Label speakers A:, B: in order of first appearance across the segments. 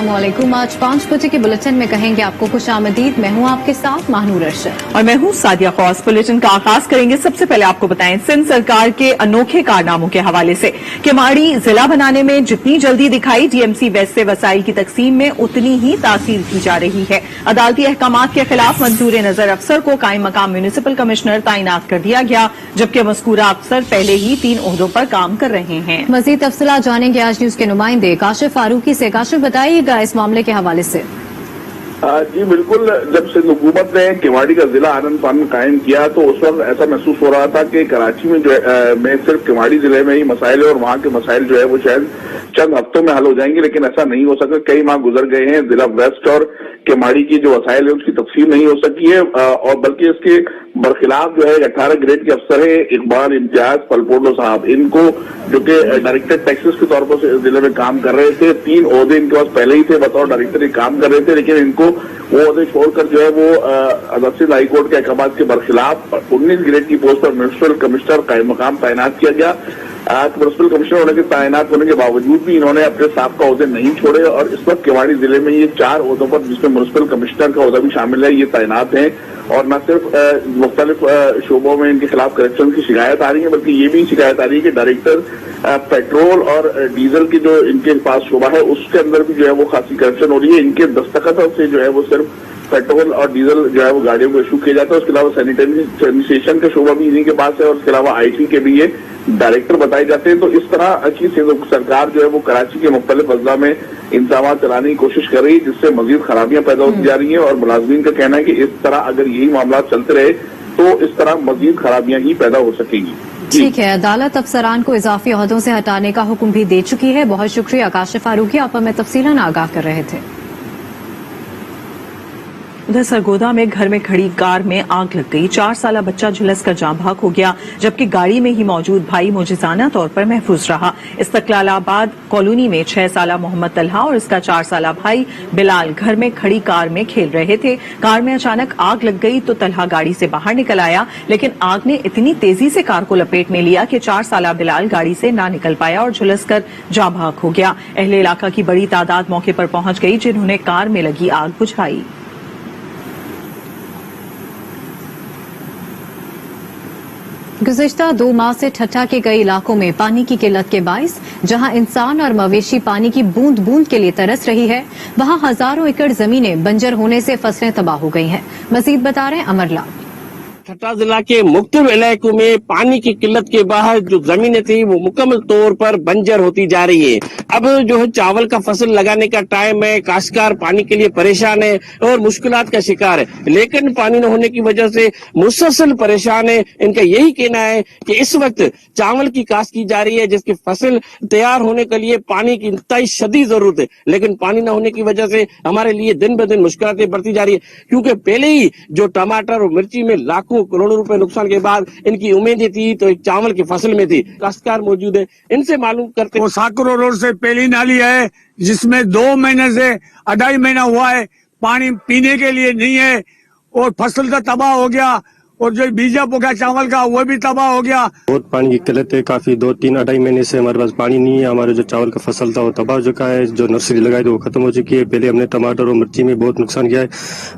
A: अस्सलाम वालेकुम। आज 5 बजे के बुलेटिन में कहेंगे आपको खुश आमदीद। मैं हूँ आपके साथ महानूर अरशद
B: और मैं हूँ सादिया खौस। बुलेटिन का आगाज करेंगे। सबसे पहले आपको बताएं सिंध सरकार के अनोखे कारनामों के हवाले से। केमाड़ी जिला बनाने में जितनी जल्दी दिखाई डीएमसी वेस्ट से वसाइल की तकसीम में उतनी ही तासीर की जा रही है। अदालती अहकामात के खिलाफ मंजूर नजर अफसर को कायम मकाम म्यूनिसिपल कमिश्नर तैनात कर दिया गया, जबकि मज़कूरा अफसर पहले ही 3 ओहदों पर काम कर रहे हैं।
A: मजीद तफसीलात जानेंगे आज न्यूज के नुमाइंदे काशिफ फारूकी से। काशिफ, बताइएगा इस मामले के हवाले से।
C: जी बिल्कुल, जब सिंध हुकूमत ने केमाड़ी का जिला आनंद पान कायम किया तो उस वक्त ऐसा महसूस हो रहा था कि कराची में में सिर्फ केमाड़ी जिले में ही मसाइल है और वहाँ के मसाइल जो है वो शायद चंद हफ्तों में हल हो जाएंगे, लेकिन ऐसा नहीं हो सका। कई माह गुजर गए हैं, जिला वेस्ट और केमाड़ी की जो वसाइल है उसकी तफसील नहीं हो सकी है, और बल्कि इसके बरखिलाफ जो है 18 ग्रेड के अफसर है इकबाल इम्तियाज पलपोडो साहब, इनको जो कि डायरेक्टर टैक्सेस के तौर पर जिले में काम कर रहे थे, 3 ओहदे इनके पास पहले ही थे, बतौर डायरेक्टर काम कर रहे थे, लेकिन इनको वो ओहदे छोड़कर जो है वो सिंध हाई कोर्ट के अहकाम के बरखिलाफ 19 ग्रेड की पोस्ट पर म्यूनिसिपल कमिश्नर कायम मकाम तैनात किया गया। म्यूनिसिपल कमिश्नर होने के तैनात होने के बावजूद भी इन्होंने अपने साबका ओहदे नहीं छोड़े और इस वक्त केवाड़ी जिले में ये 4 ओहदों पर, जिसमें म्यूनिसिपल कमिश्नर का ओहदा भी शामिल है, ये तैनात हैं। और न सिर्फ मुख्तलिफ शोबों में इनके खिलाफ करप्शन की शिकायत आ रही है, बल्कि ये भी शिकायत आ रही है कि डायरेक्टर पेट्रोल और डीजल की जो इनके पास शोबा है उसके अंदर भी जो है वो खासी करप्शन हो रही है। इनके दस्तखतों से जो है वो सिर्फ पेट्रोल और डीजल जो है वो गाड़ियों को इशू किया जाता है। उसके अलावा सैनिटेशन का शोबा भी इन्हीं के पास है और उसके अलावा आईटी के भी ये डायरेक्टर बताए जाते हैं। तो इस तरह की सरकार जो है वो कराची के मुख्तलिफ अजला में इंतजाम चलाने की कोशिश कर रही है, जिससे मजीद खराबियां पैदा होती जा रही हैं और मुलाजमीन का कहना है कि इस तरह अगर यही मामला चलते रहे तो इस तरह मजीद खराबियां ही पैदा हो सकेंगी।
A: ठीक है, अदालत अफसरान को इजाफी ओहदों से हटाने का हुक्म भी दे चुकी है। बहुत शुक्रिया काशिफ फारूकी, आप हमें तफसीलन आगाह कर रहे थे।
B: उधर सरगोदा में घर में खड़ी कार में आग लग गई। 4 साला बच्चा झुलस कर जाँ भाग हो गया, जबकि गाड़ी में ही मौजूद भाई मुजिजाना तौर पर महफूज रहा। इस्तकलालाबाद कॉलोनी में 6 साला मोहम्मद तलहा और इसका 4 साला भाई बिलाल घर में खड़ी कार में खेल रहे थे। कार में अचानक आग लग गई तो तलहा गाड़ी से बाहर निकल आया, लेकिन आग ने इतनी तेजी से कार को लपेट में लिया कि 4 साला बिलाल गाड़ी से ना निकल पाया और झुलस कर जाँ भाग हो गया। अहले इलाका की बड़ी तादाद मौके पर पहुंच गई, जिन्होंने कार में लगी आग बुझाई।
A: गुज़िश्ता 2 माह से ठट्ठा के कई इलाकों में पानी की किल्लत के बाइस जहां इंसान और मवेशी पानी की बूंद बूंद के लिए तरस रही है, वहां हजारों एकड़ जमीनें बंजर होने से फसलें तबाह हो गई हैं। मजीद बता रहे हैं अमरलाल।
D: ठट्टा जिला के मुख्तलिफ इलाकों में पानी की किल्लत के बाद जो जमीनें थी वो मुकम्मल तौर पर बंजर होती जा रही है। अब जो है चावल का फसल लगाने का टाइम है, काश्तकार पानी के लिए परेशान है और मुश्किलात का शिकार है, लेकिन पानी न होने की वजह से मुसलसल परेशान है। इनका यही कहना है कि इस वक्त चावल की काश्त की जा रही है, जिसकी फसल तैयार होने के लिए पानी की इंतहाई शदीद जरूरत है, लेकिन पानी न होने की वजह से हमारे लिए दिन ब दिन मुश्किलातें बढ़ती जा रही है, क्योंकि पहले ही जो टमाटर और मिर्ची में लाखों करोड़ों रुपए नुकसान के बाद इनकी उम्मीदें थी तो एक चावल की फसल में थी। काश्तकार मौजूद है, इनसे मालूम करते।
E: वो साकरो रोड से पहली नाली है जिसमें 2 महीने से 2.5 महीना हुआ है, पानी पीने के लिए नहीं है और फसल का तबाह हो गया और जो बीजा पोखा चावल का वो भी तबाह हो गया।
F: बहुत पानी की किल्लत है, काफी 2-3-2.5 महीने से हमारे पास पानी नहीं है। हमारे जो चावल का फसल था वो तबाह हो चुका है, जो नर्सरी लगाई थी वो खत्म हो चुकी है। पहले हमने टमाटर और मिर्ची में बहुत नुकसान किया है।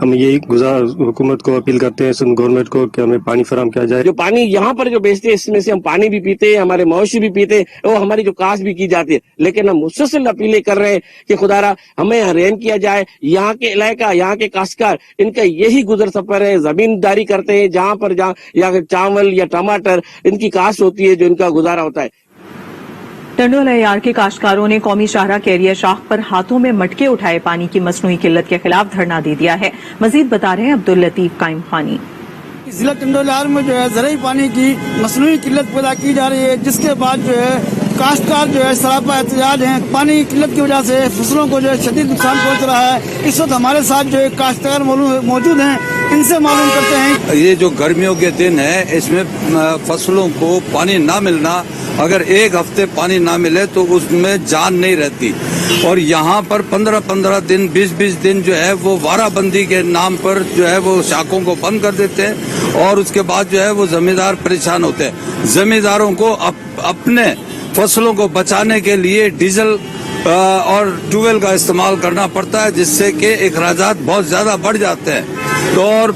F: हम यही हुकूमत को अपील करते हैं, गवर्नमेंट को, कि हमें पानी फराहम किया जाए।
D: जो पानी यहाँ पर जो बेचते हैं इसमें से हम पानी भी पीते हैं, हमारे मवेशी भी पीते हैं और हमारी जो काश्त भी की जाती है, लेकिन हम मुसलसल अपीलें कर रहे हैं कि खुदारा हमें रहम किया जाए। यहाँ के इलाका, यहाँ के काश्तकार, इनका यही गुजर सफर है, जमींदारी करते हैं जहाँ पर या चावल या टमाटर इनकी काश्त होती है, जो इनका गुजारा होता है।
B: टंडोल अयार के काश्तकारों ने कौमी शाहरा कैरियर शाख पर हाथों में मटके उठाए पानी की मसनूई किल्लत के खिलाफ धरना दे दिया है। मजीद बता रहे हैं अब्दुल लतीफ काइम खानी।
G: जिला टंडोल अयार में जो है ज़राई पानी की मसनूई किल्लत पैदा की जा रही है, जिसके बाद जो है काश्तकार जो है सरापा एहतजाज हैं। पानी की किल्लत की वजह से फसलों को जो है शदीद नुकसान पहुंच रहा है। इस वक्त हमारे साथ जो है काश्तकार मौजूद हैं, इनसे मालूम करते हैं।
H: ये जो गर्मियों के दिन है इसमें फसलों को पानी ना मिलना, अगर 1 हफ्ते पानी ना मिले तो उसमें जान नहीं रहती, और यहाँ पर 15-15 दिन 20-20 दिन जो है वो वाराबंदी के नाम पर जो है वो शाखों को बंद कर देते हैं और उसके बाद जो है वो जमींदार परेशान होते हैं। जमींदारों को अपने फसलों को बचाने के लिए डीजल और ट्यूबवेल का इस्तेमाल करना पड़ता है, जिससे कि अखराजात बहुत ज्यादा बढ़ जाते हैं। तो और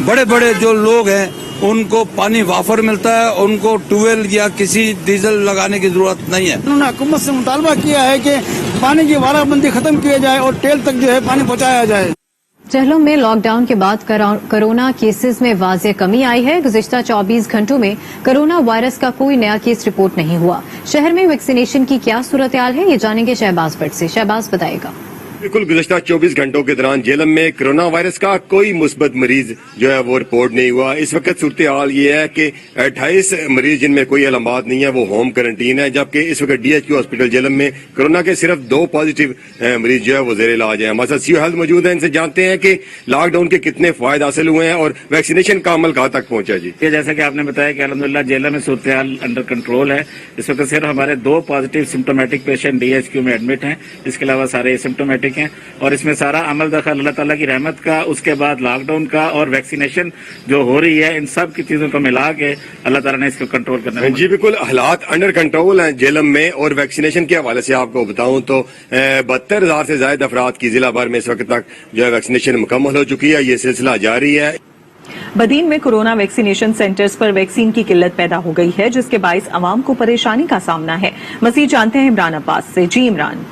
H: बड़े बड़े जो लोग हैं उनको पानी वाफर मिलता है, उनको ट्यूबवेल या किसी डीजल लगाने की जरूरत नहीं है।
G: उन्होंने हुकूमत से मुतालबा किया है कि पानी की वाराबंदी खत्म किया जाए और टेल तक जो है पानी पहुंचाया जाए।
A: चहलम में लॉकडाउन के बाद कोरोना केसेस में वाज़ेह कमी आई है। गुज़िश्ता 24 घंटों में कोरोना वायरस का कोई नया केस रिपोर्ट नहीं हुआ। शहर में वैक्सीनेशन की क्या सूरत हाल है, ये जानेंगे शहबाज भट्ट से। शहबाज बताएगा।
I: बिल्कुल, गुज़श्ता 24 घंटों के दौरान झेलम में कोरोना वायरस का कोई मुस्बत मरीज जो है वो रिपोर्ट नहीं हुआ। इस वक्त सूरत हाल ये है कि 28 मरीज जिनमें कोई अलामत नहीं है वो होम क्वारंटीन है, जबकि इस वक्त DHQ हॉस्पिटल झेलम में कोरोना के सिर्फ 2 पॉजिटिव मरीज जो है वो जेर इलाज है। हमारे साथ सीओ हेल्थ मौजूद है, इनसे जानते हैं कि लॉकडाउन के कितने फायदे हासिल हुए हैं और वैक्सीनेशन का अमल कहाँ तक पहुंचा जी।
J: जैसा कि आपने बताया कि अल्हम्दुलिल्लाह झेलम में सूरत हाल अंडर कंट्रोल है। इस वक्त सिर्फ हमारे 2 पॉजिटिव सिम्टोमेटिक पेशेंट DHQ में एडमिट हैं, इसके अलावा सारे एसिम्टोमेटिक हैं। और इसमें सारा अमल दखल अल्लाह ताला की रहमत का, उसके बाद लॉकडाउन का और वैक्सीनेशन जो हो रही है, इन सब की चीजों को मिला के अल्लाह ताला ने इसको कंट्रोल करना है।
I: जी बिल्कुल, हालात अंडर कंट्रोल हैं झेलम में। और वैक्सीनेशन के हवाले से आपको बताऊं तो 72,000 से ज्यादा अफराद की जिला भर में इस वक्त तक जो है वैक्सीनेशन मुकम्मल हो चुकी है। ये सिलसिला जारी है।
B: बदीन में कोरोना वैक्सीनेशन सेंटर्स पर वैक्सीन की किल्लत पैदा हो गई है, जिसके बाइस अवाम को परेशानी का सामना है। मजीद जानते हैं इमरान अब्बास से। जी इमरान।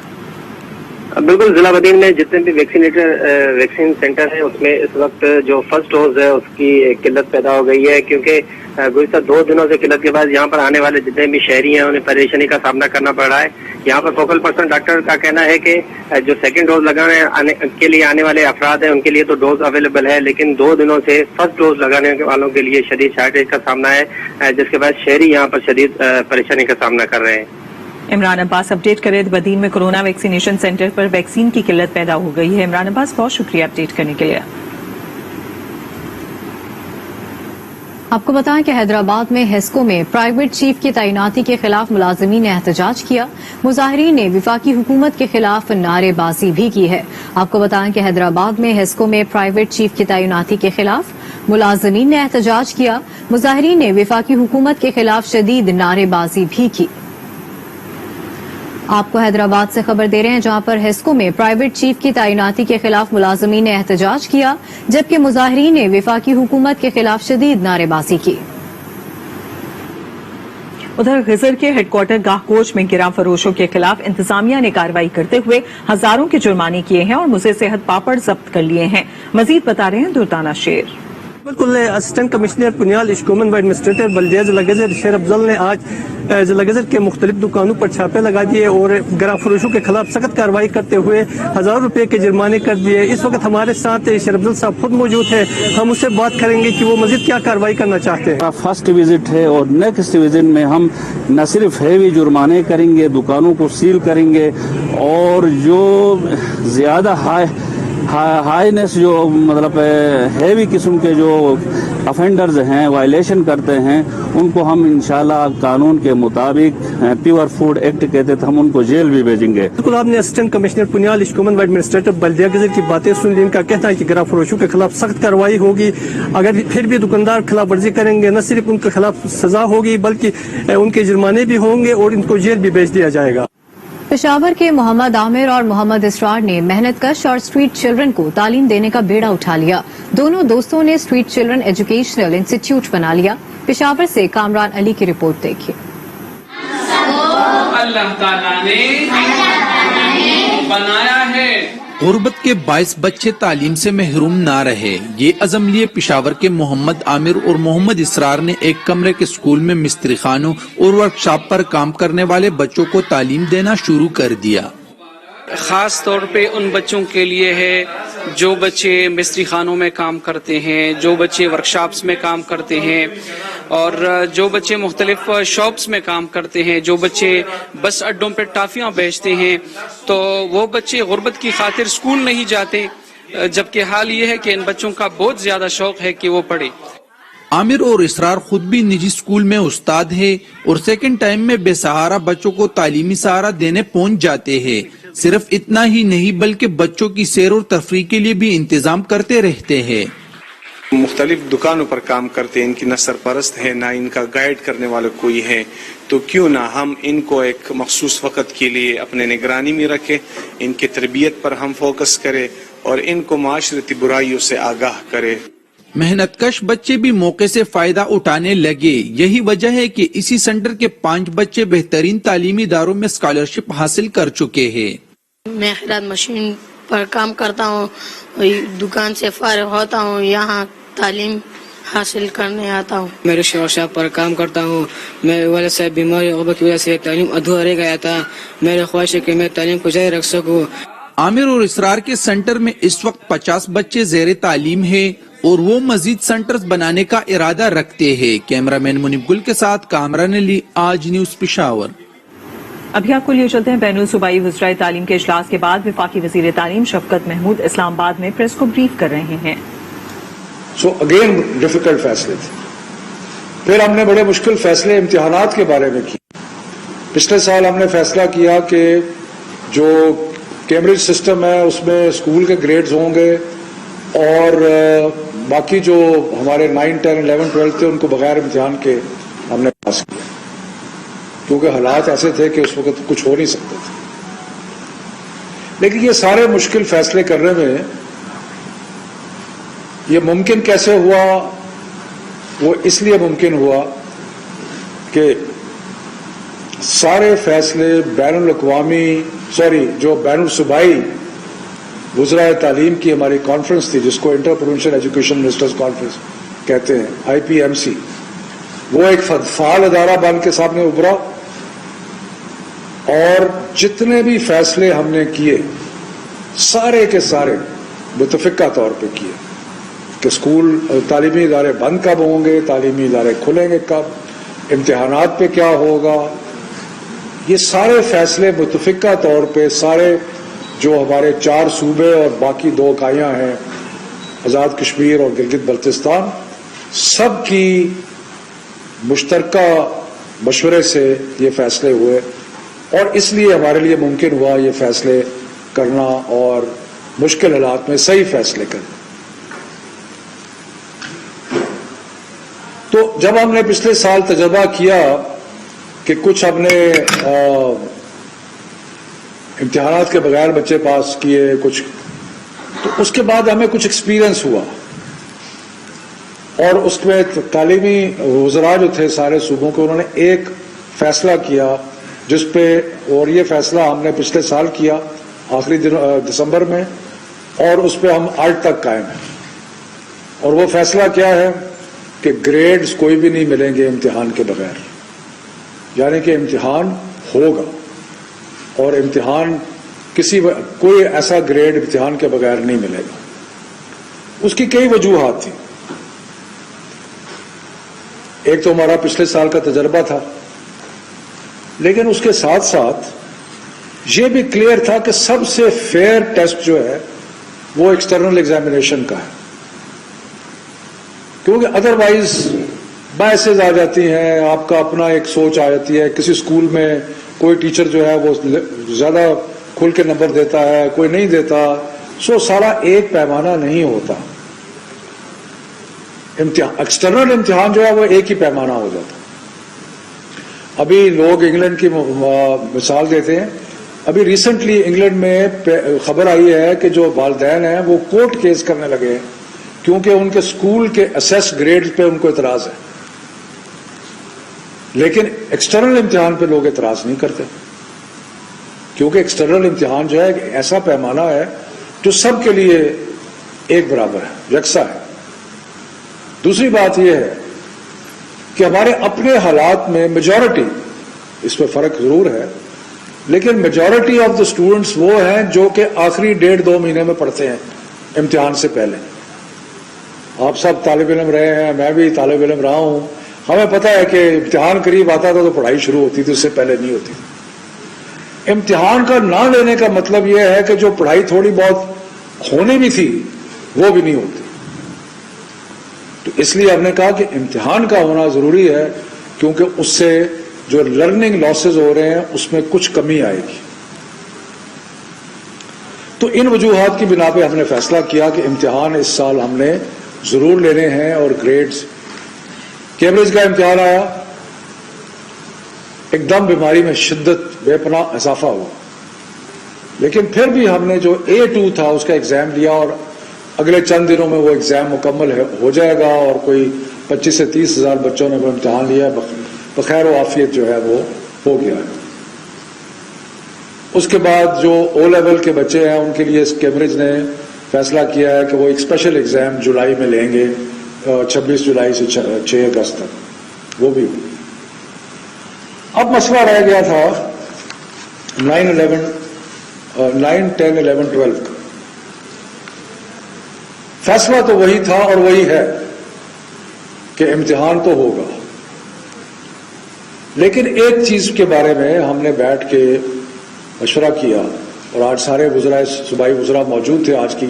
K: बिल्कुल, जिला बदीन में जितने भी वैक्सीन सेंटर है उसमें इस वक्त जो फर्स्ट डोज है उसकी किल्लत पैदा हो गई है, क्योंकि गुज़िश्ता 2 दिनों से किल्लत के बाद यहाँ पर आने वाले जितने भी शहरी हैं उन्हें परेशानी का सामना करना पड़ रहा है। यहाँ पर फोकल पर्सन डॉक्टर का कहना है कि जो सेकंड डोज लगाने के लिए आने वाले अफराद हैं उनके लिए तो डोज अवेलेबल है, लेकिन 2 दिनों से फर्स्ट डोज लगाने वालों के लिए शदीद शॉर्टेज का सामना है, जिसके बाद शहरी यहाँ पर शदीद परेशानी का सामना कर रहे हैं।
B: इमरान अब्बास अपडेट करे। बदीन में कोरोना वैक्सीनेशन सेंटर पर वैक्सीन की किल्लत पैदा हो गई है। इमरान अब्बास, बहुत शुक्रिया अपडेट करने के लिए।
A: आपको बताएं कि हैदराबाद में हेस्को में प्राइवेट चीफ की तैनाती के खिलाफ मुलाजिमीन ने एहतजाज किया। मुजाहिरीन ने विफाकी हुकूमत के खिलाफ नारेबाजी भी की है। आपको बताएं कि हैदराबाद में हेस्को में प्राइवेट चीफ की तैनाती के खिलाफ मुलाजिमीन ने एहतजाज किया। मुजाहिरीन ने विफाकी हुकूमत के खिलाफ शदीद नारेबाजी भी की। आपको हैदराबाद से खबर दे रहे हैं, जहां पर हेस्को में प्राइवेट चीफ की तैनाती के खिलाफ मुलाजिमीन ने एहतजाज किया, जबकि मुजाहिरीन ने विफाकी हुकूमत के खिलाफ शदीद नारेबाजी की।
B: उधर गिजर के हेडक्वार्टर गाहकोच में गिरा फरोशों के खिलाफ इंतजामिया ने कार्रवाई करते हुए हजारों के जुर्माने किए हैं और मुझे सेहत पापड़ जब्त कर लिए हैं। मजीद बता रहे हैं दुर्दाना शेर।
F: बिल्कुल, असिस्टेंट कमिश्नर पुनियाल इश्कोमन व एडमिनिस्ट्रेटर बल्दिया जिला गजर शेर अफजल ने आज जिला गजर के मुख्तलिफ दुकानों पर छापे लगा दिए और गिरा फरोशों के खिलाफ सख्त कार्रवाई करते हुए 1000 रुपए के जुर्माने कर दिए। इस वक्त हमारे साथ शेर अफजल साहब खुद मौजूद है, हम उससे बात करेंगे कि वो मजीद क्या कार्रवाई करना चाहते हैं।
L: फर्स्ट विजिट है और नेक्स्ट विजिट में हम न सिर्फ हैवी जुर्माने करेंगे, दुकानों को सील करेंगे और जो ज्यादा हाईनेस जो मतलब हैवी किस्म के जो अफेंडर्स हैं, वायलेशन करते हैं, उनको हम इंशाल्लाह कानून के मुताबिक प्योर फूड एक्ट के तहत हम उनको जेल भी भेजेंगे।
F: बिल्कुल, आपने असिस्टेंट कमिश्नर पुनियाल इश्कोमन व एडमिनिस्ट्रेटर बल्दिया गजर की बातें सुन ली। इनका कहना है कि गिरा फरोशों के खिलाफ सख्त कार्रवाई होगी। अगर फिर भी दुकानदार खिलाफ वर्जी करेंगे, न सिर्फ उनके खिलाफ सजा होगी बल्कि उनके जुर्माने भी होंगे और इनको जेल भी भेज दिया जाएगा।
A: पेशावर के मोहम्मद आमिर और मोहम्मद इसरार ने मेहनतकश और स्ट्रीट चिल्ड्रन को तालीम देने का बेड़ा उठा लिया। दोनों दोस्तों ने स्ट्रीट चिल्ड्रन एजुकेशनल इंस्टीट्यूट बना लिया। पेशावर से कामरान अली की रिपोर्ट देखिए।
M: अल्लाह ताला ने बनाया है गुर्बत के 22 बच्चे तालीम से महरूम ना रहे। ये अज़म लिए पेशावर के मोहम्मद आमिर और मोहम्मद इसरार ने एक कमरे के स्कूल में मिस्त्री खानों और वर्कशॉप पर काम करने वाले बच्चों को तालीम देना शुरू कर दिया।
N: खास तौर पे उन बच्चों के लिए है जो बच्चे मिस्त्री खानों में काम करते हैं, जो बच्चे वर्कशॉप्स में काम करते हैं और जो बच्चे मुख्तलिफ शॉप्स में काम करते हैं, जो बच्चे बस अड्डों पे टॉफियाँ बेचते हैं, तो वो बच्चे गुर्बत की खातिर स्कूल नहीं जाते, जबकि हाल ये है कि इन बच्चों का बहुत ज्यादा शौक है कि वो पढ़े।
M: आमिर और इसरार खुद भी निजी स्कूल में उस्ताद है और सेकंड टाइम में बेसहारा बच्चों को तालीमी सहारा देने पहुंच जाते हैं। सिर्फ इतना ही नहीं बल्कि बच्चों की सैर और तफरीह के लिए भी इंतजाम करते रहते हैं।
O: مختلف دکانوں پر کام کرتے ہیں، ان کی نہ سرپرست ہے نہ ان کا گائیڈ کرنے والا کوئی ہے، تو کیوں نہ ہم ان کو ایک مخصوص وقت کے لیے اپنے نگرانی میں رکھیں، ان کی تربیت پر ہم فوکس کریں اور ان کو معاشرتی برائیوں سے آگاہ کریں۔
M: محنت کش بچے بھی موقع سے فائدہ اٹھانے لگے، یہی وجہ ہے کہ اسی سینٹر کے 5 بچے بہترین تعلیمی اداروں میں اسکالرشپ حاصل کر چکے ہیں۔
P: میں خیرات مشین پر کام کرتا ہوں، دکان سے فارغ ہوتا ہوں، یہاں تعلیم حاصل کرنے آتا ہوں۔
Q: میں رکشہ شاپ پر کام کرتا ہوں، میرے والد صاحب بیماری غربت کی وجہ سے تعلیم ادھورا رہ گیا تھا، میری خواہش ہے کہ میں تعلیم کو جاری رکھ سکوں۔
M: عامر اور اسرار کے سینٹر میں اس وقت 50 بچے زیر تعلیم ہیں اور وہ مزید سینٹرز بنانے کا ارادہ رکھتے ہیں۔ کیمرہ مین منیب گل کے ساتھ کامران علی، آج نیوز پشاور۔
B: ابھی آپ کو لیے چلتے ہیں بین الصوبائی وزرائے تعلیم کے اجلاس کے بعد وفاقی وزیر تعلیم شفقت محمود اسلام آباد میں پریس کو بریف کر رہے ہیں۔
R: سو اگین ڈیفیکلٹ فیصلے تھے، پھر ہم نے بڑے مشکل فیصلے امتحانات کے بارے میں کیے۔ پچھلے سال ہم نے فیصلہ کیا کہ جو کیمبرج سسٹم ہے اس میں اسکول کے گریڈز ہوں گے اور باقی جو ہمارے 9, 10, 11, 12 تھے ان کو بغیر امتحان کے ہم نے پاس کیا، کیونکہ حالات ایسے تھے کہ اس وقت کچھ ہو نہیں سکتے تھے۔ لیکن یہ سارے مشکل فیصلے کرنے میں یہ ممکن کیسے ہوا؟ وہ اس لیے ممکن ہوا کہ سارے فیصلے جو بین الصوبائی وزرائے تعلیم کی ہماری کانفرنس تھی، جس کو inter provincial education ministers conference کہتے ہیں، IPMC، وہ ایک فعال ادارہ بن کے سامنے ابھرا اور جتنے بھی فیصلے ہم نے کیے سارے کے سارے متفقہ طور پہ کیے کہ اسکول تعلیمی ادارے بند کب ہوں گے، تعلیمی ادارے کھلیں گے کب، امتحانات پہ کیا ہوگا، یہ سارے فیصلے متفقہ طور پہ سارے جو ہمارے 4 صوبے اور باقی 2 اکائیاں ہیں آزاد کشمیر اور گلگت بلتستان، سب کی مشترکہ مشورے سے یہ فیصلے ہوئے اور اس لیے ہمارے لیے ممکن ہوا یہ فیصلے کرنا اور مشکل حالات میں صحیح فیصلے کرنا۔ تو جب ہم نے پچھلے سال تجربہ کیا کہ کچھ ہم نے امتحانات کے بغیر بچے پاس کیے کچھ، تو اس کے بعد ہمیں کچھ ایکسپیرئنس ہوا اور اس میں تعلیمی وزراء جو تھے سارے صوبوں کے، انہوں نے ایک فیصلہ کیا جس پہ، اور یہ فیصلہ ہم نے پچھلے سال کیا آخری دسمبر میں اور اس پہ ہم آج تک قائم ہیں، اور وہ فیصلہ کیا ہے کہ گریڈز کوئی بھی نہیں ملیں گے امتحان کے بغیر، یعنی کہ امتحان ہوگا اور امتحان کوئی ایسا گریڈ امتحان کے بغیر نہیں ملے گا۔ اس کی کئی وجوہات تھیں، ایک تو ہمارا پچھلے سال کا تجربہ تھا، لیکن اس کے ساتھ ساتھ یہ بھی کلیئر تھا کہ سب سے فیئر ٹیسٹ جو ہے وہ ایکسٹرنل ایگزامینیشن کا ہے، کیونکہ ادروائز بحثیں آ جاتی ہیں، آپ کا اپنا ایک سوچ آ جاتی ہے، کسی اسکول میں کوئی ٹیچر جو ہے وہ زیادہ کھل کے نمبر دیتا ہے، کوئی نہیں دیتا، سارا ایک پیمانہ نہیں ہوتا، ایکسٹرنل امتحان جو ہے وہ ایک ہی پیمانہ ہو جاتا۔ ابھی لوگ انگلینڈ کی مثال دیتے ہیں، ابھی ریسنٹلی انگلینڈ میں خبر آئی ہے کہ جو والدین ہیں وہ کورٹ کیس کرنے لگے ہیں کیونکہ ان کے اسکول کے اسیس گریڈ پہ ان کو اعتراض ہے، لیکن ایکسٹرنل امتحان پہ لوگ اعتراض نہیں کرتے، کیونکہ ایکسٹرنل امتحان جو ہے ایک ایسا پیمانہ ہے جو سب کے لیے ایک برابر ہے، یکساں ہے۔ دوسری بات یہ ہے کہ ہمارے اپنے حالات میں میجورٹی، اس میں فرق ضرور ہے، لیکن میجورٹی آف دا اسٹوڈنٹس وہ ہیں جو کہ آخری 1.5-2 مہینے میں پڑھتے ہیں امتحان سے پہلے۔ آپ سب طالب علم رہے ہیں، میں بھی طالب علم رہا ہوں، ہمیں پتا ہے کہ امتحان قریب آتا تھا تو پڑھائی شروع ہوتی تھی، اس سے پہلے نہیں ہوتی تھی۔ امتحان کا نہ لینے کا مطلب یہ ہے کہ جو پڑھائی تھوڑی بہت ہونی بھی تھی وہ بھی نہیں ہوتی، تو اس لیے ہم نے کہا کہ امتحان کا ہونا ضروری ہے، کیونکہ اس سے جو لرننگ لاسز ہو رہے ہیں اس میں کچھ کمی آئے گی۔ تو ان وجوہات کی بنا پہ ہم نے فیصلہ کیا کہ امتحان اس سال ہم نے ضرور لینے ہیں اور گریڈز. کیمبرج کا امتحان آیا, ایک دم بیماری میں شدت بے پناہ اضافہ ہوا, لیکن پھر بھی ہم نے جو A2 تھا اس کا ایگزام لیا اور اگلے چند دنوں میں وہ ایگزام مکمل ہو جائے گا اور کوئی 25 سے 30 ہزار بچوں نے وہ امتحان لیا, بخیر و عافیت جو ہے وہ ہو گیا ہے. اس کے بعد جو او لیول کے بچے ہیں ان کے لیے کیمبرج نے فیصلہ کیا ہے کہ وہ ایک اسپیشل ایگزام جولائی میں لیں گے, 26 جولائی سے 6 اگست تک, وہ بھی. اب مسئلہ رہ گیا تھا 9, 10, 11, 12 کا. فیصلہ تو وہی تھا اور وہی ہے کہ امتحان تو ہوگا, لیکن ایک چیز کے بارے میں ہم نے بیٹھ کے مشورہ کیا, اور آج سارے وزراء, صوبائی وزراء موجود تھے آج کی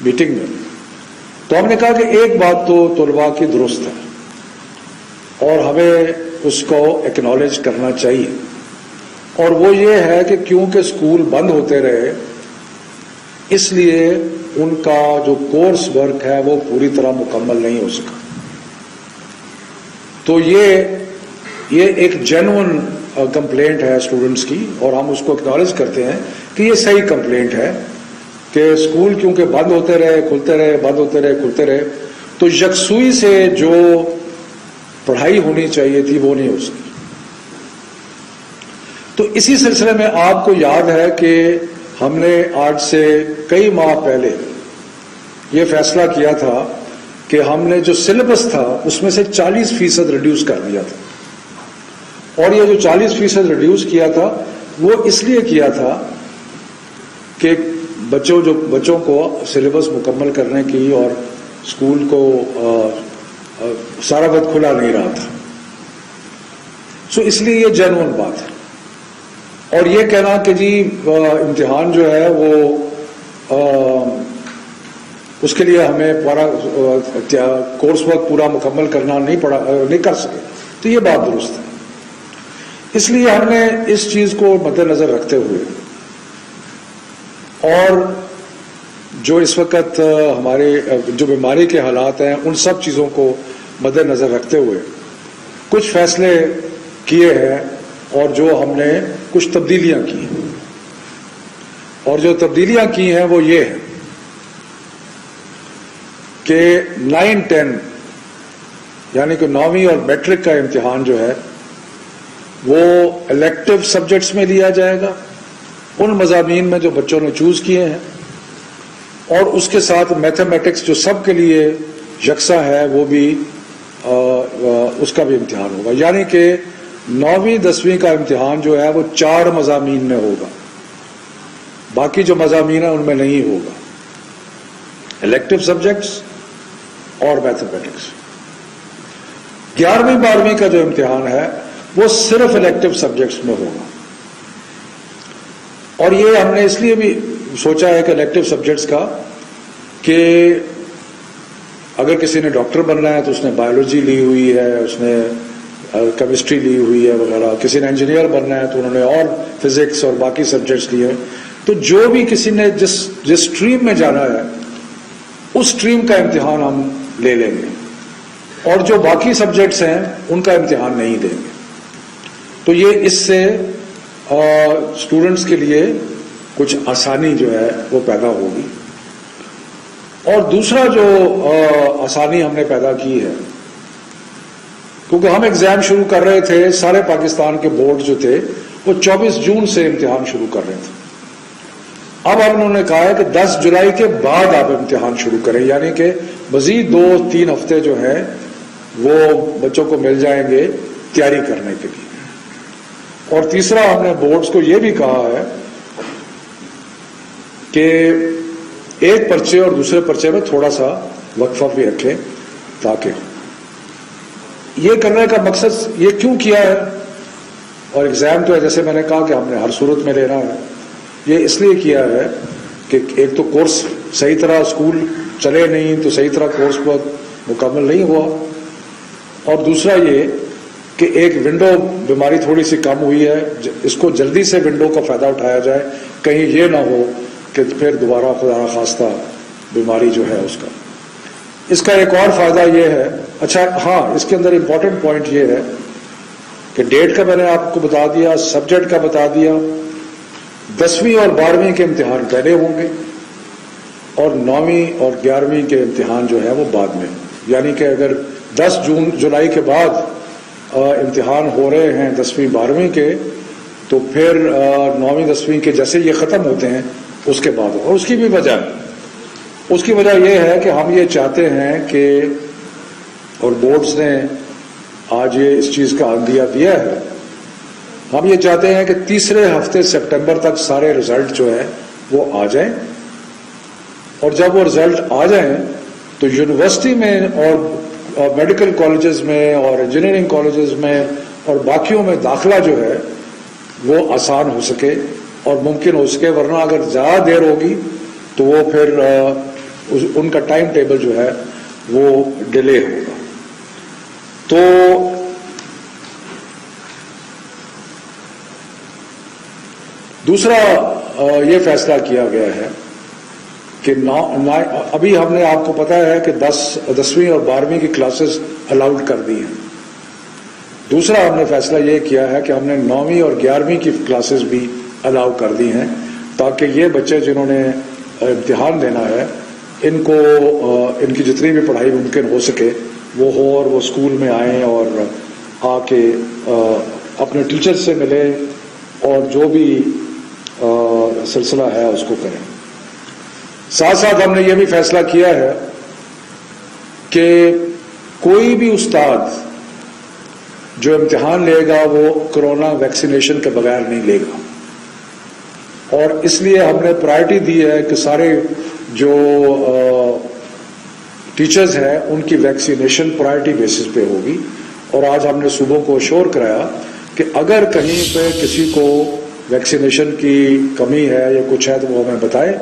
R: میٹنگ میں. تو ہم نے کہا کہ ایک بات تو طلباء کی درست ہے اور ہمیں اس کو ایکنالج کرنا چاہیے, اور وہ یہ ہے کہ کیونکہ اسکول بند ہوتے رہے اس لیے ان کا جو کورس ورک ہے وہ پوری طرح مکمل نہیں ہو سکا. تو یہ ایک جینوئن کمپلینٹ ہے اسٹوڈنٹس کی, اور ہم اس کو ایکنالج کرتے ہیں کہ یہ صحیح کمپلینٹ ہے کہ اسکول کیونکہ بند ہوتے رہے, کھلتے رہے, بند ہوتے رہے, کھلتے رہے, تو یکسوئی سے جو پڑھائی ہونی چاہیے تھی وہ نہیں ہو سکی. تو اسی سلسلے میں آپ کو یاد ہے کہ ہم نے آج سے کئی ماہ پہلے یہ فیصلہ کیا تھا کہ ہم نے جو سلیبس تھا اس میں سے 40% ریڈیوس کر دیا تھا, اور یہ جو 40% ریڈیوس کیا تھا وہ اس لیے کیا تھا کہ بچوں کو سلیبس مکمل کرنے کی اور اسکول کو سارا وقت کھلا نہیں رہا تھا. سو اس لیے یہ جینوئن بات ہے. اور یہ کہنا کہ جی امتحان جو ہے وہ اس کے لیے ہمیں پورا کورس ورک پورا مکمل کرنا نہیں کر سکے, تو یہ بات درست ہے. اس لیے ہم نے اس چیز کو مد نظر رکھتے ہوئے اور جو اس وقت ہمارے جو بیماری کے حالات ہیں ان سب چیزوں کو مد نظر رکھتے ہوئے کچھ فیصلے کیے ہیں, اور جو ہم نے کچھ تبدیلیاں کی ہیں. اور جو تبدیلیاں کی ہیں وہ یہ ہے کہ 9, 10 یعنی کہ 9ویں اور میٹرک کا امتحان جو ہے وہ الیکٹو سبجیکٹس میں لیا جائے گا, ان مضامین میں جو بچوں نے چوز کیے ہیں, اور اس کے ساتھ میتھمیٹکس جو سب کے لیے یکساں ہے وہ بھی اس کا بھی امتحان ہوگا. یعنی کہ 9ویں 10ویں کا امتحان جو ہے وہ 4 مضامین میں ہوگا, باقی جو مضامین ہیں ان میں نہیں ہوگا, الیکٹو سبجیکٹس اور میتھمیٹکس. 11ویں 12ویں کا جو امتحان ہے وہ صرف الیکٹو سبجیکٹس میں ہوگا, اور یہ ہم نے اس لیے بھی سوچا ہے کہ الیکٹو سبجیکٹس کا کہ اگر کسی نے ڈاکٹر بننا ہے تو اس نے بایولوجی لی ہوئی ہے, اس نے کیمسٹری لی ہوئی ہے وغیرہ, کسی نے انجینئر بننا ہے تو انہوں نے اور فزکس اور باقی سبجیکٹس لیے ہیں. تو جو بھی کسی نے جس اسٹریم میں جانا ہے اس اسٹریم کا امتحان ہم لے لیں گے, اور جو باقی سبجیکٹس ہیں ان کا امتحان نہیں دیں گے. تو یہ اس سے اسٹوڈنٹس کے لیے کچھ آسانی جو ہے وہ پیدا ہوگی. اور دوسرا جو آسانی ہم نے پیدا کی ہے, کیونکہ ہم ایگزام شروع کر رہے تھے, سارے پاکستان کے بورڈ جو تھے وہ 24 جون سے امتحان شروع کر رہے تھے. اب انہوں نے کہا ہے کہ 10 جولائی کے بعد آپ امتحان شروع کریں, یعنی کہ مزید 2-3 ہفتے جو ہیں وہ بچوں کو مل جائیں گے تیاری کرنے کے لیے. اور تیسرا ہم نے بورڈز کو یہ بھی کہا ہے کہ ایک پرچے اور دوسرے پرچے میں تھوڑا سا وقفہ بھی رکھیں, تاکہ یہ کرنے کا مقصد یہ کیوں کیا ہے, اور ایگزام تو جیسے میں نے کہا کہ ہم نے ہر صورت میں لینا ہے, یہ اس لیے کیا ہے کہ ایک تو کورس صحیح طرح اسکول چلے نہیں تو صحیح طرح کورس پر مکمل نہیں ہوا, اور دوسرا یہ کہ ایک ونڈو بیماری تھوڑی سی کم ہوئی ہے, اس کو جلدی سے ونڈو کا فائدہ اٹھایا جائے, کہیں یہ نہ ہو کہ پھر دوبارہ خدا نخواستہ بیماری جو ہے اس کا. इसका एक और फायदा ये है, अच्छा हाँ, इसके अंदर इम्पोर्टेंट पॉइंट ये है कि डेट का मैंने आपको बता दिया, सब्जेक्ट का बता दिया, 10वीं और 12वीं के इम्तिहान पहले होंगे और 9वीं और 11वीं के इम्तिहान जो है वो बाद में। यानी कि अगर 10 जुलाई के बाद इम्तिहान हो रहे हैं 10वीं 12वीं के, तो फिर 9वीं 10वीं के जैसे ये ख़त्म होते हैं उसके बाद। और उसकी वजह यह है कि हम ये चाहते हैं कि, और बोर्ड्स ने आज ये इस चीज़ का आइडिया दिया है, हम ये चाहते हैं कि तीसरे हफ्ते सितंबर तक सारे रिजल्ट जो है वो आ जाएं, और जब वो रिजल्ट आ जाएं तो यूनिवर्सिटी में और मेडिकल कॉलेजेस में और इंजीनियरिंग कॉलेजेस में और बाकियों में दाखिला जो है वो आसान हो सके और मुमकिन हो सके, वरना अगर ज़्यादा देर होगी तो वो फिर उनका टाइम टेबल जो है वो डिले होगा। तो दूसरा ये फैसला किया गया है कि अभी हमने आपको पता है कि 10वीं और 12वीं की क्लासेस अलाउड कर दी हैं। दूसरा हमने फैसला ये किया है कि हमने 9वीं और 11वीं की क्लासेस भी अलाउ कर दी हैं, ताकि ये बच्चे जिन्होंने इम्तिहान देना है इनको इनकी जितनी भी पढ़ाई मुमकिन हो सके वो हो, और वो स्कूल में आए और आके अपने टीचर से मिले और जो भी सिलसिला है उसको करें। साथ साथ हमने ये भी फैसला किया है कि कोई भी उस्ताद जो इम्तिहान लेगा वो कोरोना वैक्सीनेशन के बगैर नहीं लेगा, और इसलिए हमने प्रायोरिटी दी है कि सारे जो टीचर्स हैं उनकी वैक्सीनेशन प्रायोरिटी बेसिस पे होगी। और आज हमने सूबों को अश्योर कराया कि अगर कहीं पे किसी को वैक्सीनेशन की कमी है या कुछ है तो वो हमें बताए,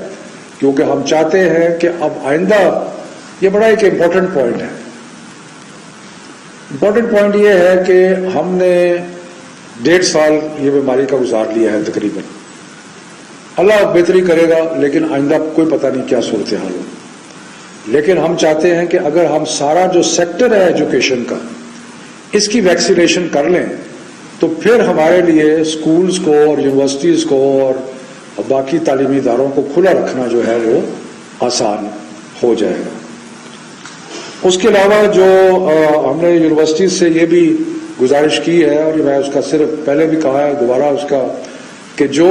R: क्योंकि हम चाहते हैं कि अब आइंदा, ये बड़ा एक इम्पोर्टेंट पॉइंट है। इम्पोर्टेंट पॉइंट ये है कि हमने 1.5 साल ये बीमारी का गुजार लिया है तकरीबन, अल्लाह बेहतरी करेगा, लेकिन आइंदा कोई पता नहीं क्या सूरत हाल हो। लेकिन हम चाहते हैं कि अगर हम सारा जो सेक्टर है एजुकेशन का इसकी वैक्सीनेशन कर लें तो फिर हमारे लिए स्कूल्स को और यूनिवर्सिटीज़ को और बाकी तालीमी इदारों को खुला रखना जो है वो आसान हो जाएगा। उसके अलावा जो हमने यूनिवर्सिटीज से ये भी गुजारिश की है, और मैं उसका सिर्फ पहले भी कहा है दोबारा उसका, कि जो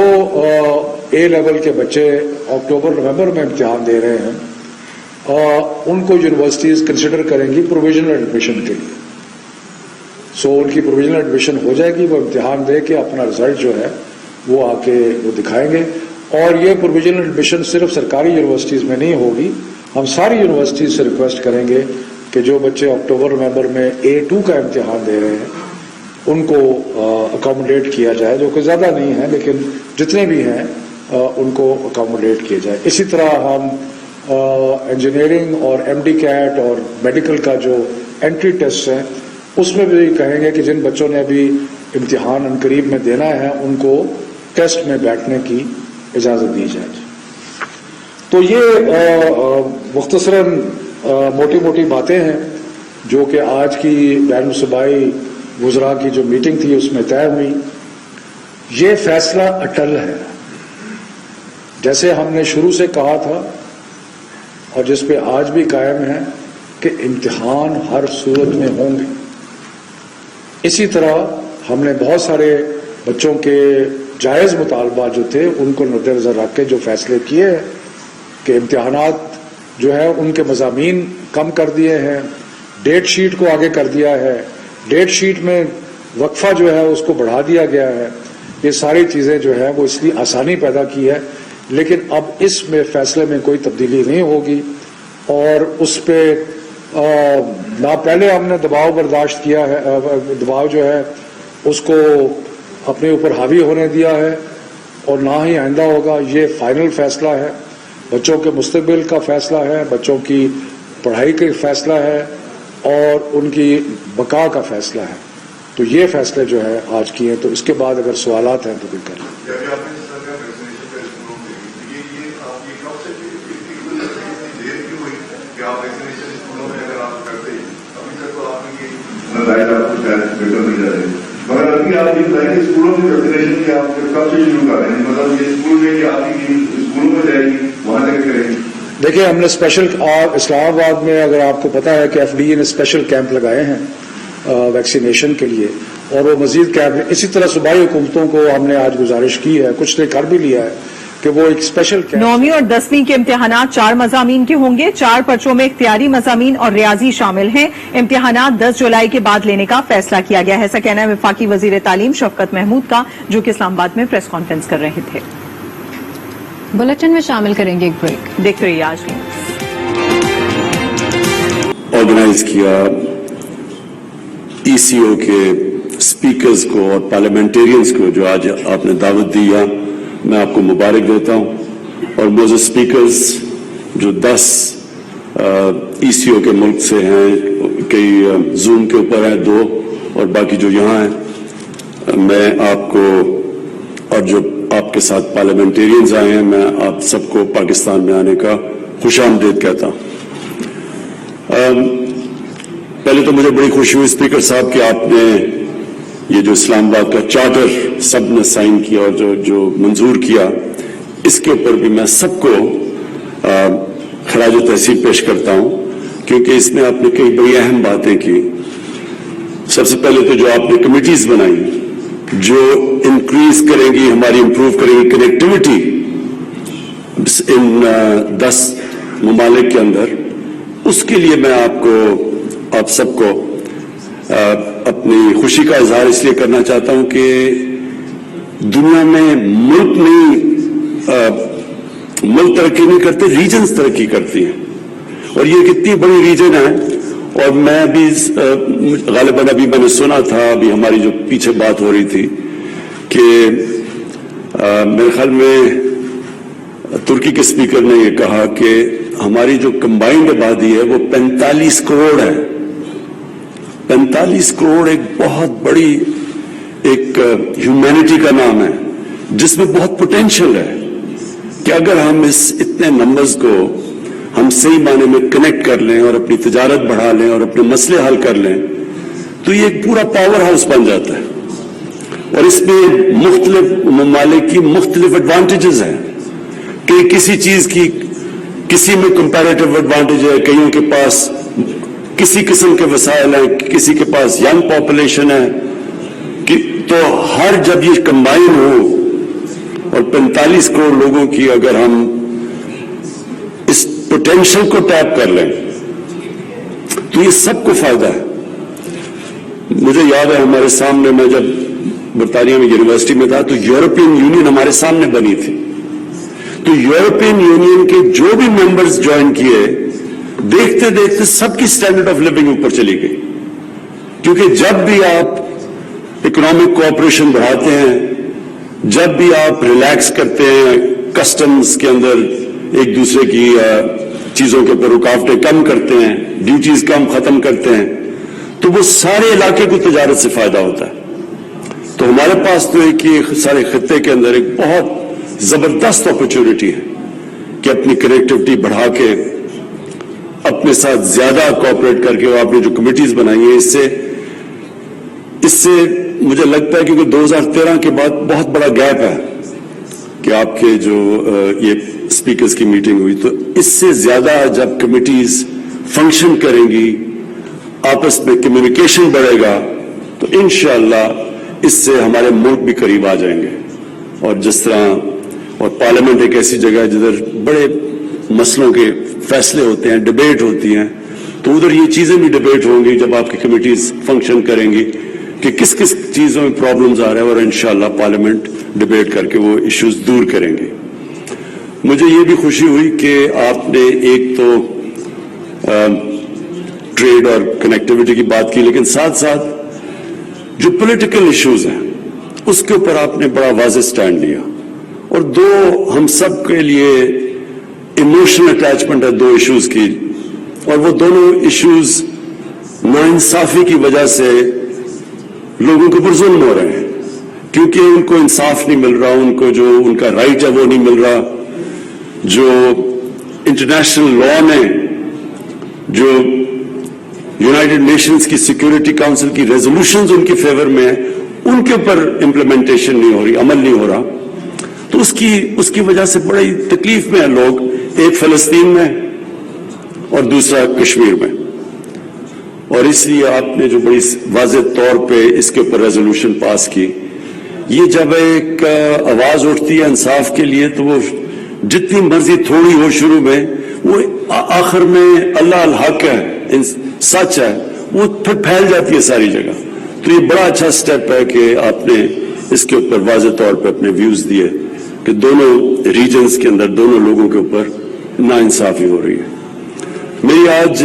R: ए लेवल के बच्चे अक्टूबर नवंबर में इम्तिहान दे रहे हैं उनको यूनिवर्सिटीज कंसिडर करेंगी प्रोविजनल एडमिशन के लिए। सो उनकी प्रोविजनल एडमिशन हो जाएगी, वो इम्तिहान दे के अपना रिजल्ट जो है वो आके वो दिखाएंगे। और ये प्रोविजनल एडमिशन सिर्फ सरकारी यूनिवर्सिटीज़ में नहीं होगी, हम सारी यूनिवर्सिटीज़ से रिक्वेस्ट करेंगे कि जो बच्चे अक्टूबर नवंबर में A2 का इम्तिहान दे रहे हैं उनको अकोमोडेट किया जाए, जो कि ज़्यादा नहीं है लेकिन जितने भी हैं उनको अकोमोडेट किया जाए। इसी तरह हम इंजीनियरिंग और MD कैट और मेडिकल का जो एंट्री टेस्ट है उसमें भी कहेंगे कि जिन बच्चों ने अभी इम्तिहान अनकरीब में देना है उनको टेस्ट में बैठने की इजाज़त दी जाए। तो ये मुख्तसरन मोटी मोटी बातें हैं जो कि आज की बैन सूबाई वज़रा की जो मीटिंग थी उसमें तय हुई। ये फैसला अटल है, जैसे हमने शुरू से कहा था और जिस पे आज भी कायम है कि इम्तिहान हर सूरत में होंगे। इसी तरह हमने बहुत सारे बच्चों के जायज़ मुतालबा जो थे उनको मद्देनज़र रख के जो फैसले किए हैं कि इम्तिहानात जो है उनके मज़ामीन कम कर दिए हैं, डेट शीट को आगे कर दिया है, डेट शीट में वक्फा जो है उसको बढ़ा दिया गया है। ये सारी चीज़ें जो है वो इसलिए आसानी पैदा की है, लेकिन अब इसमें फैसले में कोई तब्दीली नहीं होगी। और उस पर ना पहले हमने दबाव बर्दाश्त किया है, दबाव जो है उसको अपने ऊपर हावी होने दिया है और ना ही आइंदा होगा। ये फाइनल फैसला है, बच्चों के मुस्तकबिल का फैसला है, बच्चों की पढ़ाई का फैसला है और उनकी बका का फैसला है। तो ये फैसले जो है आज किए, तो इसके बाद अगर सवालात हैं तो भी कर लें।
S: मसाइल आपको शायद बेहतर मिल जाते, मगर अभी आप ये बताइए स्कूलों की वैक्सीनेशन की आप कब से शुरू कर रहे हैं? मतलब ये स्कूल में कि आपकी स्कूलों में जाएगी, वहां तक करेंगे?
R: देखिए, हमने स्पेशल इस्लामाबाद में, अगर आपको पता है कि एफडीए ने स्पेशल कैंप लगाए हैं वैक्सीनेशन के लिए, और वो मजीद कैंप, इसी तरह सूबाई हुकूमतों को हमने आज गुजारिश की है, कुछ ने कर भी लिया है कि वो एक स्पेशल कैंप।
B: 9वीं और 10वीं के इम्तिहानात 4 मज़ामीन के होंगे। 4 पर्चों में इख्तियारी मज़ामीन और रियाजी शामिल हैं। इम्तिहानात 10 जुलाई के बाद लेने का फैसला किया गया है। ऐसा कहना है वफाकी वजीर तालीम शफकत महमूद का, जो कि इस्लामाबाद में प्रेस कॉन्फ्रेंस कर रहे थे।
A: बुलेटिन में शामिल करेंगे एक ब्रेक।
B: देखते रहिए आज
T: ऑर्गेनाइज किया, ईसीओ के स्पीकर्स को और पार्लियामेंटेरियंस को जो आज आपने दावत दी है, मैं आपको मुबारक देता हूं। और मौजूद स्पीकर्स जो 10 ईसीओ के मुल्क से हैं, कई जूम के ऊपर हैं 2, और बाकी जो यहाँ हैं, मैं आपको और जो आपके साथ पार्लियामेंटेरियंस आए हैं, मैं आप सबको पाकिस्तान में आने का खुशामदीद कहता हूं। पहले तो मुझे बड़ी खुशी हुई स्पीकर साहब कि आपने ये जो इस्लामाबाद का चार्टर सब ने साइन किया और जो मंजूर किया, इसके ऊपर भी मैं सबको खराज तहसीन पेश करता हूं, क्योंकि इसमें आपने कई बड़ी अहम बातें की। सबसे पहले तो जो आपने कमिटीज बनाई जो इंक्रीज करेंगी, हमारी इंप्रूव करेंगी कनेक्टिविटी इन 10 ममालिक के अंदर, उसके लिए मैं आप सबको अपनी खुशी का इजहार इसलिए करना चाहता हूं कि दुनिया में मुल्क तरक्की नहीं करते, रीजन्स तरक्की करती हैं, और ये कितनी बड़ी रीजन है। और मैं भी गालिबन अभी मैंने सुना था, अभी हमारी जो पीछे बात हो रही थी कि मेरे ख्याल में तुर्की के स्पीकर ने ये कहा कि हमारी जो कंबाइंड आबादी है वो 45 करोड़ है। 45 करोड़ एक बहुत बड़ी एक ह्यूमैनिटी का नाम है, जिसमें बहुत पोटेंशियल है कि अगर हम इस इतने नंबर्स को हम सही माने में कनेक्ट कर लें और अपनी तिजारत बढ़ा लें और अपने मसले हल कर लें, तो ये एक पूरा पावर हाउस बन जाता है। और इसमें मुख्तलिफ ममालिक की मुख्तलिफ एडवांटेजेस हैं कि किसी चीज की किसी में कंपैरेटिव एडवांटेज है, कईयों के पास किसी किस्म के वसाइल हैं, किसी के पास यंग पॉपुलेशन है कि तो हर जब ये कंबाइन हो और 45 करोड़ लोगों की अगर हम इस पोटेंशियल को टैप कर लें तो ये सबको फायदा है। मुझे याद है हमारे सामने, मैं जब बरतानिया में यूनिवर्सिटी में था तो यूरोपियन यूनियन हमारे सामने बनी थी, तो यूरोपियन यूनियन के जो भी मेंबर्स ज्वाइन किए, देखते देखते सबकी स्टैंडर्ड ऑफ लिविंग ऊपर चली गई। क्योंकि जब भी आप इकोनॉमिक कोऑपरेशन बढ़ाते हैं, जब भी आप रिलैक्स करते हैं, कस्टम्स के अंदर एक दूसरे की चीजों के ऊपर रुकावटें कम करते हैं, ड्यूटीज कम खत्म करते हैं, तो वो सारे इलाके को तजारत से फायदा होता है। तो हमारे पास तो एक ये सारे खत्ते के अंदर एक बहुत जबरदस्त अपॉर्चुनिटी है कि अपनी कनेक्टिविटी बढ़ा के अपने साथ ज्यादा कोऑपरेट करके, और आपने जो कमिटीज बनाई है, इससे मुझे लगता है क्योंकि 2013 के बाद बहुत बड़ा गैप है कि आपके जो ये स्पीकर्स की मीटिंग हुई, तो इससे ज्यादा जब कमिटीज फंक्शन करेंगी, आपस में कम्युनिकेशन बढ़ेगा, तो इंशाअल्लाह इससे हमारे मुल्क भी करीब आ जाएंगे। और जिस तरह, और पार्लियामेंट एक ऐसी जगह है जिधर बड़े मसलों के फैसले होते हैं, डिबेट होती हैं, तो उधर ये चीजें भी डिबेट होंगी जब आपकी कमिटीज फंक्शन करेंगी कि किस किस चीजों में प्रॉब्लम्स आ रहे हैं, और इंशाअल्लाह पार्लियामेंट डिबेट करके वो इश्यूज दूर करेंगे। मुझे ये भी खुशी हुई कि आपने एक तो ट्रेड और कनेक्टिविटी की बात की, लेकिन साथ साथ जो पॉलिटिकल इश्यूज हैं उसके ऊपर आपने बड़ा वाज़ेह स्टैंड लिया, और दो हम सब के लिए इमोशनल अटैचमेंट है 2 इश्यूज की, और वो दोनों इश्यूज नाइंसाफी की वजह से लोगों के ऊपर जुल्म हो रहे हैं, क्योंकि उनको इंसाफ नहीं मिल रहा, उनको जो उनका राइट है वो नहीं मिल रहा, जो इंटरनेशनल लॉ ने जो यूनाइटेड नेशंस की सिक्योरिटी काउंसिल की रेजोल्यूशंस उनके फेवर में है, उनके ऊपर इम्प्लीमेंटेशन नहीं हो रही, अमल नहीं हो रहा, तो उसकी वजह से बड़ी तकलीफ में है लोग, एक फलस्तीन में और दूसरा कश्मीर में। और इसलिए आपने जो बड़ी वाज़ेह तौर पे इसके ऊपर रेजोल्यूशन पास की, ये जब एक आवाज उठती है इंसाफ के लिए, तो वो जितनी मर्जी थोड़ी हो शुरू में, वो आखिर में अल्लाह अल हक है, सच है, वो फिर फैल जाती है सारी जगह। तो ये बड़ा अच्छा स्टेप है कि आपने इसके ऊपर वाज़ेह तौर पे अपने व्यूज दिए कि दोनों रीजन्स के अंदर दोनों लोगों के ऊपर नाइंसाफी हो रही है। मेरी आज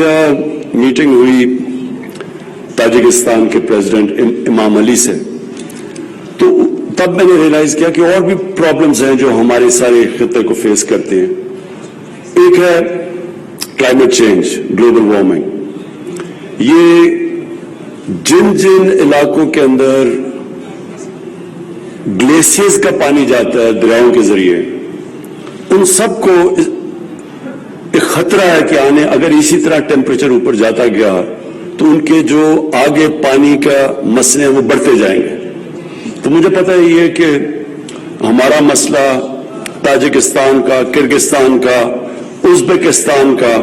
T: मीटिंग हुई ताजिकिस्तान के प्रेसिडेंट इमाम अली से, तो तब मैंने रियलाइज किया कि और भी प्रॉब्लम्स हैं जो हमारे सारे खिते को फेस करते हैं। एक है क्लाइमेट चेंज, ग्लोबल वार्मिंग। ये जिन इलाकों के अंदर ग्लेशियर्स का पानी जाता है दरियाओं के जरिए, उन सबको एक खतरा है कि अगर इसी तरह टेम्परेचर ऊपर जाता गया तो उनके जो आगे पानी का मसले हैं वो बढ़ते जाएंगे। तो मुझे पता है ये कि हमारा मसला ताजिकिस्तान का, किर्गिस्तान का, उज्बेकिस्तान का,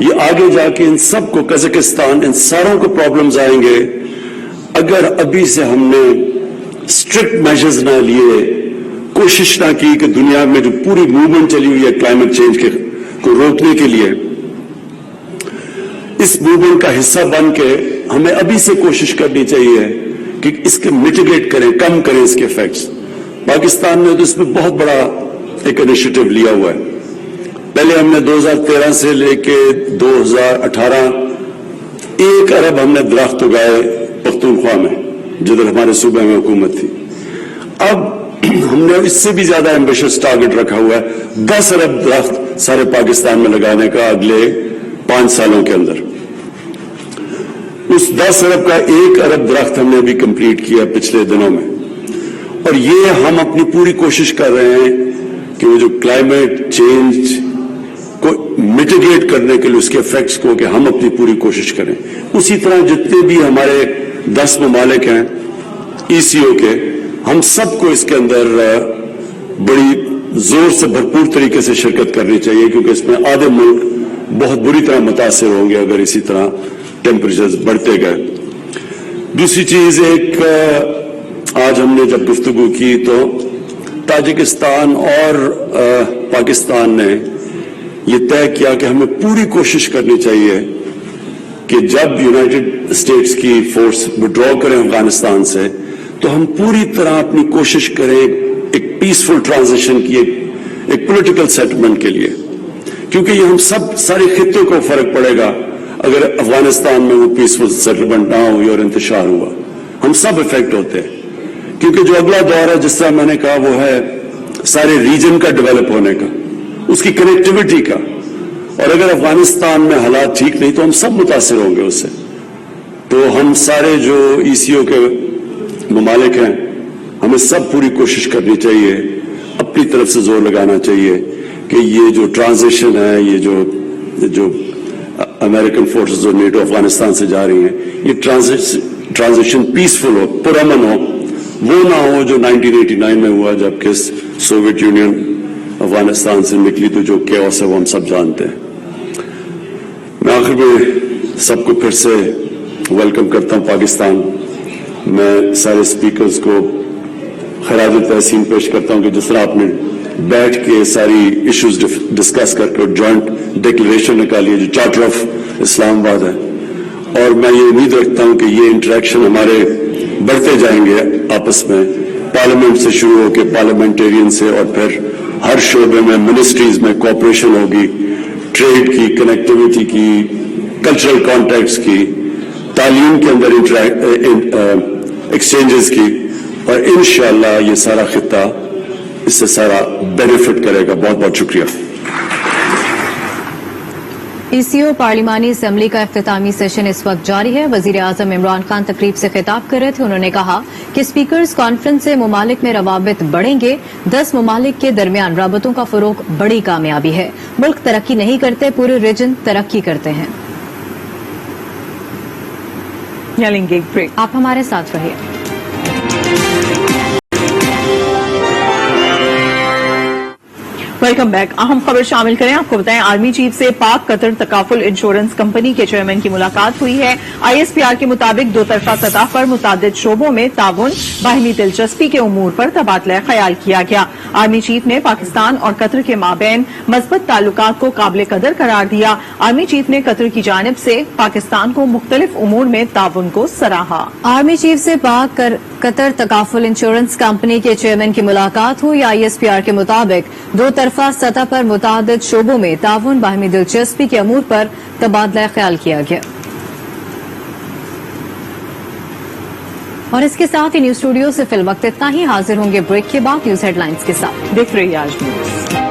T: ये आगे जाके इन सबको, कजाकिस्तान, इन सारों को प्रॉब्लम्स आएंगे अगर अभी से हमने स्ट्रिक्ट मेजर्स ना लिए, कोशिश ना की कि दुनिया में जो पूरी मूवमेंट चली हुई है क्लाइमेट चेंज को रोकने के लिए, इस मूवमेंट का हिस्सा बन के हमें अभी से कोशिश करनी चाहिए कि इसके मिटिगेट करें, कम करें इसके इफेक्ट्स। पाकिस्तान ने तो इसमें बहुत बड़ा एक इनिशिएटिव लिया हुआ है। पहले हमने 2013 से लेके 2018 1 अरब हमने दरख्त उगाए पख्तूनख्वा में, जिधर हमारे सूबे में हुकूमत थी। अब हमने इससे भी ज्यादा एम्बिशियस टारगेट रखा हुआ है, 10 अरब दरख्त सारे पाकिस्तान में लगाने का अगले 5 सालों के अंदर। उस 10 अरब का 1 अरब दरख्त हमने अभी कंप्लीट किया पिछले दिनों में। और ये हम अपनी पूरी कोशिश कर रहे हैं कि वो जो क्लाइमेट चेंज को मिटिगेट करने के लिए, उसके इफेक्ट्स को, कि हम अपनी पूरी कोशिश करें। उसी तरह जितने भी हमारे 10 ममालिक हैं ECO के, हम सबको इसके अंदर बड़ी जोर से भरपूर तरीके से शिरकत करनी चाहिए, क्योंकि इसमें आधे मुल्क बहुत बुरी तरह मुतासिर होंगे अगर इसी तरह टेम्परेचर बढ़ते गए। दूसरी चीज, एक आज हमने जब गुफ्तगू की तो ताजिकिस्तान और पाकिस्तान ने ये तय किया कि हमें पूरी कोशिश करनी चाहिए कि जब यूनाइटेड स्टेट्स की फोर्स विड्रॉ करें अफगानिस्तान से, तो हम पूरी तरह अपनी कोशिश करें एक पीसफुल ट्रांजिशन की, एक पॉलिटिकल सेटलमेंट के लिए, क्योंकि ये हम सब सारे खित्तों को फर्क पड़ेगा अगर अफगानिस्तान में वो पीसफुल सेटलमेंट ना हुई और इंतशार हुआ। हम सब इफेक्ट होते हैं, क्योंकि जो अगला दौर है, जिस तरह मैंने कहा, वो है सारे रीजन का डेवलप होने का, उसकी कनेक्टिविटी का। और अगर अफगानिस्तान में हालात ठीक नहीं तो हम सब मुतासिर होंगे उससे। तो हम सारे जो ECO के ममालिक हैं, हमें सब पूरी कोशिश करनी चाहिए, अपनी तरफ से जोर लगाना चाहिए कि ये जो ट्रांजिशन है, ये जो अमेरिकन फोर्सेस और नेटो अफगानिस्तान से जा रही हैं, ये ट्रांजिशन पीसफुल हो, पुरअमन हो, वो ना हो जो 1989 में हुआ जबकि सोवियत यूनियन अफगानिस्तान से निकली, तो जो केओस है वो हम सब जानते हैं। मैं आखिर में सबको फिर से वेलकम करता हूं पाकिस्तान। मैं सारे स्पीकर्स को खराज तहसीन पेश करता हूं कि जिस तरह आपने बैठ के सारी इश्यूज डिस्कस करके जॉइंट डिक्लेरेशन निकाली है जो चार्टर ऑफ इस्लामाबाद है, और मैं ये उम्मीद रखता हूं कि ये इंटरेक्शन हमारे बढ़ते जाएंगे आपस में, पार्लियामेंट से शुरू होकर पार्लियामेंटेरियन से, और फिर हर शोबे में, मिनिस्ट्रीज में कोऑपरेशन होगी, ट्रेड की, कनेक्टिविटी की, कल्चरल कॉन्टैक्ट्स की, तालीम के अंदर एक्सचेंजेस की, और इंशाअल्लाह ये सारा खित्ता इससे सारा बेनिफिट करेगा। बहुत बहुत शुक्रिया।
A: ECO पार्लिमानी असेंबली का इख्तितामी सेशन इस वक्त जारी है। वजीर आजम इमरान खान तकरीब से खिताब कर रहे थे। उन्होंने कहा कि स्पीकर्स कॉन्फ्रेंस से ममालिक में रवाबित बढ़ेंगे। 10 ममालिक के दरमियान राबतों का फरोग बड़ी कामयाबी है। मुल्क तरक्की नहीं करते, पूरे रीजन तरक्की करते हैं।
B: यहाँ लेंगे एक ब्रेक।
A: आप हमारे साथ रहिए।
B: Welcome back. अहम खबर शामिल करें, आपको बताएं आर्मी चीफ से पाक कतर तकाफुल इंश्योरेंस कंपनी के चेयरमैन की मुलाकात हुई है। ISPR के मुताबिक दो तरफा सतह पर मुतादिद शोबों में ताउन, बाहिमी दिलचस्पी के उमूर पर तबादला ख्याल किया गया। आर्मी चीफ ने पाकिस्तान और कतर के माबैन मजबूत ताल्लुकात को काबिल कदर करार दिया। आर्मी चीफ ने कतर की जानिब से पाकिस्तान को मुख्तलिफ उमूर में ताउन को सराहा।
A: आर्मी चीफ से पाक कतर तकाफुल इंश्योरेंस कंपनी के चेयरमैन की मुलाकात हुई। ISPR के मुताबिक दो तरफा सतह पर मुतादिद शोबों में ताउन, बाहिमी दिलचस्पी के अमूर पर तबादला ख्याल किया गया। और इसके साथ ही न्यूज स्टूडियो से फिल वक्त इतना ही। हाजिर होंगे ब्रेक के बाद न्यूज हेडलाइंस के साथ।
B: देख रही आज न्यूज।